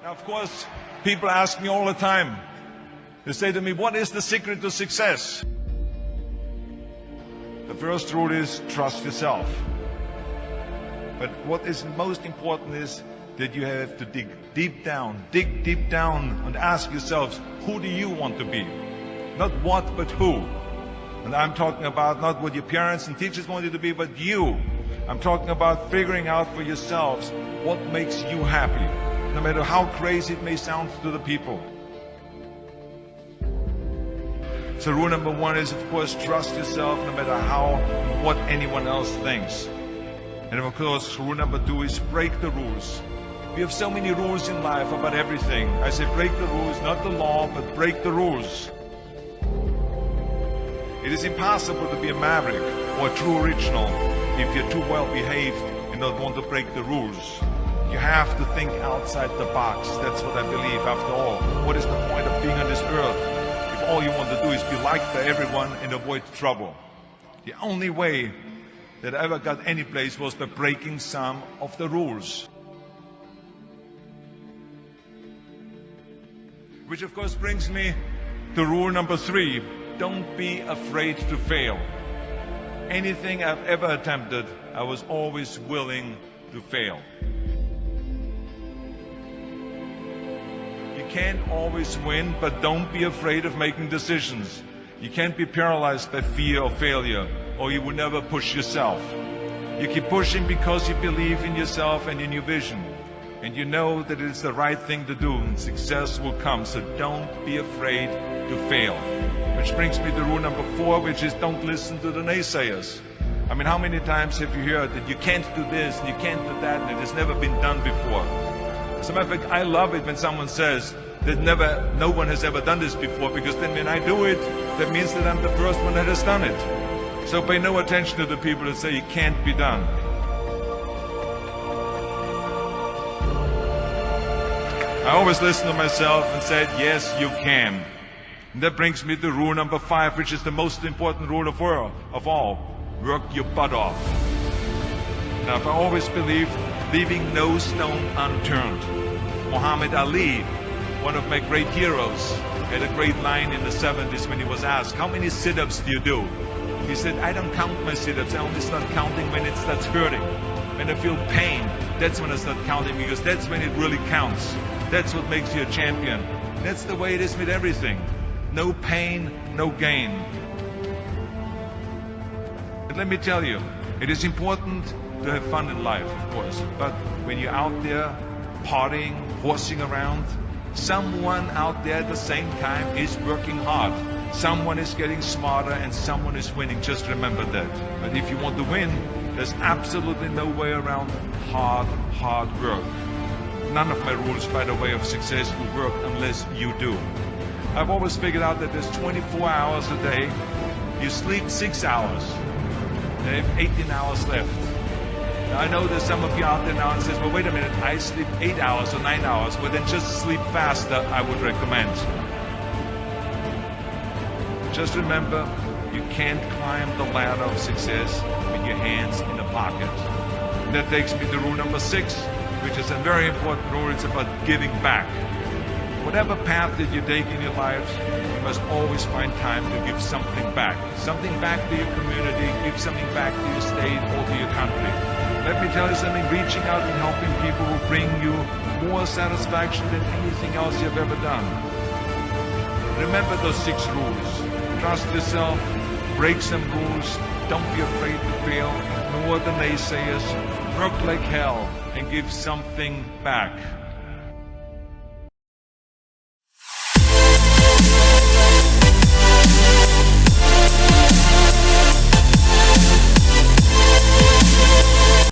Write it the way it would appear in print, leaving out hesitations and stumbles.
Now, of course, people ask me all the time. They say to me, what is the secret to success? The first rule is trust yourself. But what is most important is that you have to dig deep down and ask yourselves, who do you want to be? Not what, but who. And I'm talking about not what your parents and teachers want you to be, but you. I'm talking about figuring out for yourselves what makes you happy, no matter how crazy it may sound to the people. So rule number one is, of course, trust yourself no matter what anyone else thinks. And of course, rule number two is break the rules. We have so many rules in life about everything. I say break the rules, not the law, but break the rules. It is impossible to be a maverick or a true original if you're too well behaved and don't want to break the rules. You have to think outside the box. That's what I believe. After all, what is the point of being on this earth if all you want to do is be liked by everyone and avoid trouble? The only way that I ever got any place was by breaking some of the rules. Which of course brings me to rule number three. Don't be afraid to fail. Anything I've ever attempted, I was always willing to fail. You can't always win, but don't be afraid of making decisions. You can't be paralyzed by fear of failure, or you will never push yourself. You keep pushing because you believe in yourself and in your vision. And you know that it is the right thing to do, and success will come. So don't be afraid to fail. Which brings me to rule number four, which is don't listen to the naysayers. I mean, how many times have you heard that you can't do this and you can't do that and it has never been done before? As a matter of fact, I love it when someone says that no one has ever done this before, because then when I do it, that means that I'm the first one that has done it. So pay no attention to the people that say it can't be done. I always listen to myself and said, yes, you can. And that brings me to rule number five, which is the most important rule of all. Work your butt off. Now, I've always believed leaving no stone unturned. Muhammad Ali, one of my great heroes, had a great line in the 70s when he was asked, how many sit-ups do you do? He said, I don't count my sit-ups. I only start counting when it starts hurting. When I feel pain, that's when I start counting, because that's when it really counts. That's what makes you a champion. That's the way it is with everything. No pain, no gain. But let me tell you, it is important to have fun in life, of course. But when you're out there partying, horsing around, someone out there at the same time is working hard. Someone is getting smarter and someone is winning. Just remember that. But if you want to win, there's absolutely no way around hard work. None of my rules, by the way, of success will work unless you do. I've always figured out that there's 24 hours a day. You sleep 6 hours. You have 18 hours left. Now, I know there's some of you out there now and says, well, wait a minute, I sleep 8 hours or 9 hours. Well, then just sleep faster, I would recommend. Just remember, you can't climb the ladder of success with your hands in the pocket. And that takes me to rule number 6, which is a very important rule. It's about giving back. Whatever path that you take in your lives, you must always find time to give something back. Something back to your community, give something back to your state or to your country. Let me tell you something, reaching out and helping people will bring you more satisfaction than anything else you've ever done. Remember those 6 rules. Trust yourself, break some rules, don't be afraid to fail, ignore the naysayers, work like hell, and give something back.